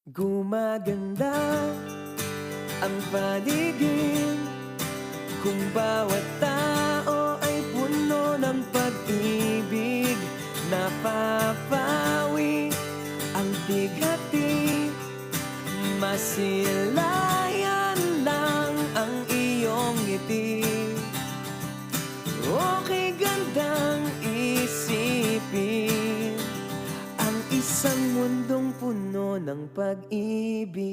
Gumaganda ang paligid kung bawat tao ay puno ng pag-ibig. Napapawi ang bighati, masilayan lang ang iyong ngiti. Okay gandang isipin ang isang mundong puno ng pag-ibig.